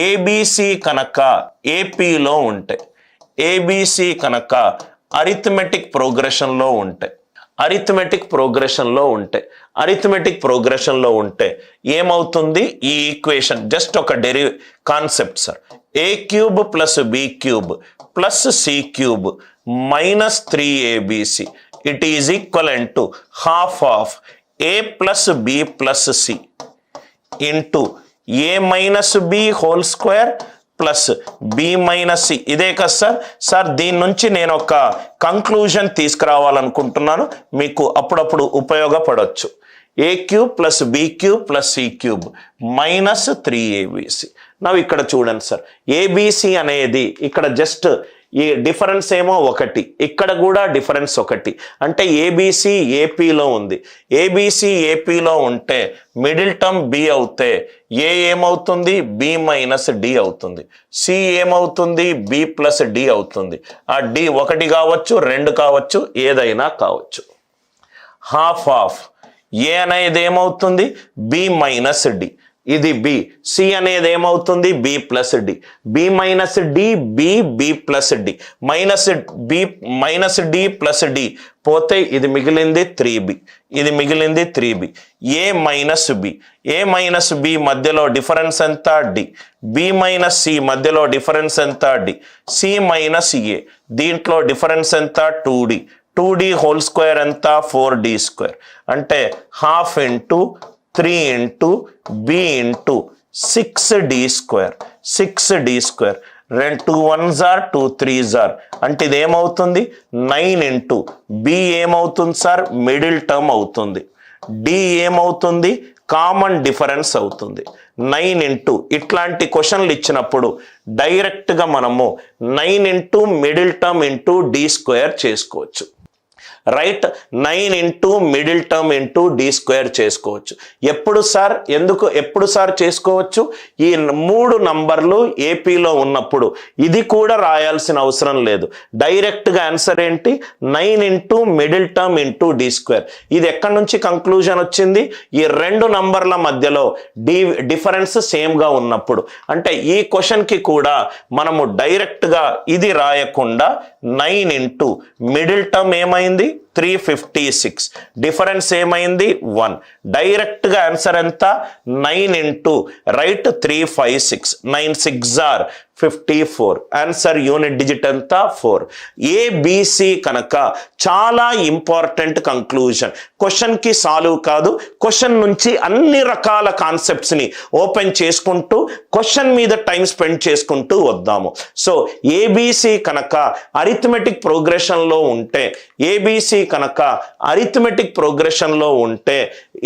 ABC కనుక ఏపీలో ఉంటే, ఏబిసి కనుక అరిథమెటిక్ ప్రోగ్రెషన్లో ఉంటే, అరిథమెటిక్ ప్రోగ్రెషన్లో ఉంటే ఏమవుతుంది? ఈ ఈక్వేషన్ జస్ట్ ఒక concept sir. A cube plus b cube plus c cube minus 3abc it is equivalent to half of a plus b plus c into a minus b whole square plus b minus c. ఇదే కదా sir దీని నుంచి నేను ఒక conclusion తీసుకురావాలనుకుంటున్నాను, మీకు అప్పుడప్పుడు ఉపయోగపడవచ్చు. A cube plus b cube plus c cube minus 3abc. నవ్వు ఇక్కడ చూడండి సార్, ఏబిసి అనేది ఇక్కడ జస్ట్ ఈ డిఫరెన్స్ ఏమో ఒకటి, ఇక్కడ కూడా డిఫరెన్స్ ఒకటి, అంటే ఏబిసి ఏపీలో ఉంది. ఏబిసి ఏపీలో ఉంటే మిడిల్ టర్మ్ బి అవుతే ఏ ఏమవుతుంది? బి మైనస్ డి అవుతుంది. సి ఏమవుతుంది? బి ప్లస్ డి అవుతుంది. ఆ డి ఒకటి కావచ్చు, రెండు కావచ్చు, ఏదైనా కావచ్చు. హాఫ్ ఆఫ్ ఏ అనేది ఏమవుతుంది? బి మైనస్ డి, ఇది బి. సి అనేది ఏమవుతుంది? B plus d. B minus d, b plus d, minus d plus d పోతే ఇది మిగిలింది 3b, ఇది మిగిలింది 3b. ఏ మైనస్ బి మధ్యలో డిఫరెన్స్ ఎంత? డి. బి మైనస్ సి మధ్యలో డిఫరెన్స్ ఎంత? డి. సి మైనస్ ఏ దీంట్లో డిఫరెన్స్ ఎంత? 2d. 2d హోల్ స్క్వేర్ ఎంత? 4d square. అంటే half into 3 into b into 6d square. 6d square. 2 1s or 2 3s or అంటే ఇది ఏమవుతుంది? 9 ఇంటూ బి ఏమవుతుంది సార్? మిడిల్ టర్మ్ అవుతుంది. డి ఏమవుతుంది? కామన్ డిఫరెన్స్ అవుతుంది. 9 ఇంటూ ఇట్లాంటి క్వశ్చన్లు ఇచ్చినప్పుడు డైరెక్ట్గా మనము 9 into middle term into d square చేసుకోవచ్చు. Right, 9 into middle term into d square చేసుకోవచ్చు. ఎప్పుడు సార్ చేసుకోవచ్చు? ఈ 3 నంబర్లు ఏపీలో ఉన్నప్పుడు. ఇది కూడా రాయాల్సిన అవసరం లేదు, డైరెక్ట్గా ఆన్సర్ ఏంటి? 9 into middle term into d square. ఇది ఎక్కడి నుంచి కంక్లూజన్ వచ్చింది? ఈ 2 నంబర్ల మధ్యలో డిఫరెన్స్ సేమ్గా ఉన్నప్పుడు. అంటే ఈ క్వశ్చన్కి కూడా మనము డైరెక్ట్గా ఇది రాయకుండా 9 ఇంటూ మిడిల్ టర్మ్ ఏమైంది? 356, డిఫరెన్స్ ఏమైంది? 1. డైరెక్ట్గా ఆన్సర్ ఎంత? 9 into right 356, 9 6 or 54. Answer unit digit ఎంత? 4. ఏబిసి కనుక చాలా ఇంపార్టెంట్ కంక్లూజన్. క్వశ్చన్కి సాల్వ్ కాదు, క్వశ్చన్ నుంచి అన్ని రకాల కాన్సెప్ట్స్ని ఓపెన్ చేసుకుంటూ క్వశ్చన్ మీద టైం స్పెండ్ చేసుకుంటూ వద్దాము. సో ఏబిసి కనుక అరిథమెటిక్ ప్రోగ్రెషన్లో ఉంటే, ఏబిసి కనుక అరిథమెటిక్ ప్రోగ్రెషన్లో ఉంటే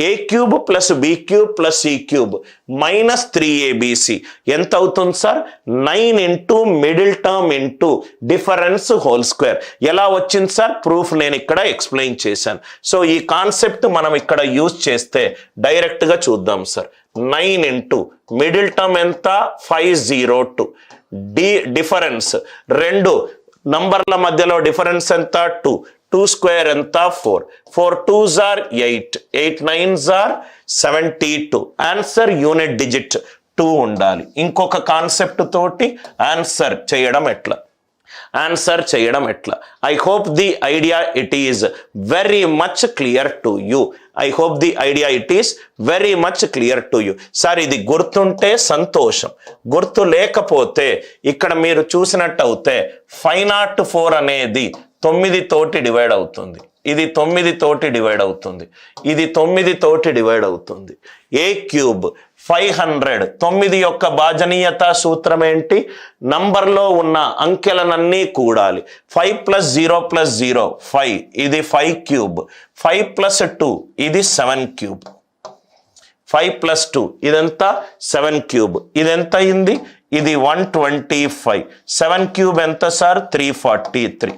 a cube plus b cube plus c cube minus 3abc ఎంత అవుతుంది sir? 9 into middle term into difference whole square. ఎలా వచ్చింది సార్? ప్రూఫ్ నేను ఇక్కడ ఎక్స్ప్లెయిన్ చేశాను. సో ఈ కాన్సెప్ట్ మనం ఇక్కడ యూజ్ చేస్తే డైరెక్ట్గా చూద్దాం సార్. 9 ఇంటూ మిడిల్ టర్మ్ ఎంత? 502. డిఫరెన్స్ 2 నంబర్ల మధ్యలో డిఫరెన్స్ ఎంత? 2. 2 స్క్వేర్ ఎంత? 4. 4 2s are 8. 8 9s are 72. Answer unit digit 2 ఉండాలి. ఇంకొక కాన్సెప్ట్ తోటి ఆన్సర్ చేయడం ఎట్లా? I hope the idea it is very much clear to you. Sir ఇది గుర్తుంటే సంతోషం, గుర్తు లేకపోతే ఇక్కడ మీరు చూసినట్టయితే 504 అనేది 9 తోటి డివైడ్ అవుతుంది, ఇది 9 తోటి డివైడ్ అవుతుంది, ఇది 9 తోటి డివైడ్ అవుతుంది. ఏ క్యూబ్ 500, 9 యొక్క భాజనీయత సూత్రం ఏంటి? నంబర్లో ఉన్న అంకెలనన్నీ కూడాలి. 5 + 0 + 0 5, ఇది 5 క్యూబ్. 5 + 2 ఇది 7 క్యూబ్. 5 + 2 ఇదంతా 7 క్యూబ్. ఇది ఎంత అయింది? ఇది 125. 7 క్యూబ్ ఎంత సార్? 343.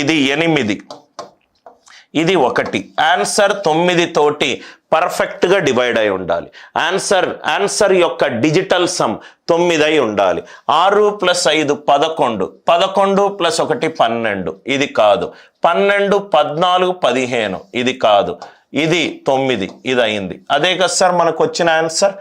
ఇది 8, ఇది 1. ఆన్సర్ 9 తోటి పర్ఫెక్ట్గా డివైడ్ అయి ఉండాలి. ఆన్సర్ యొక్క డిజిటల్ సమ్ 9 అయి ఉండాలి. 6 + 5 11, 11 + 1 12, ఇది కాదు. 12 14 15, ఇది కాదు. ఇది 9, ఇది అయింది. అదే కదా సార్ మనకు వచ్చిన ఆన్సర్.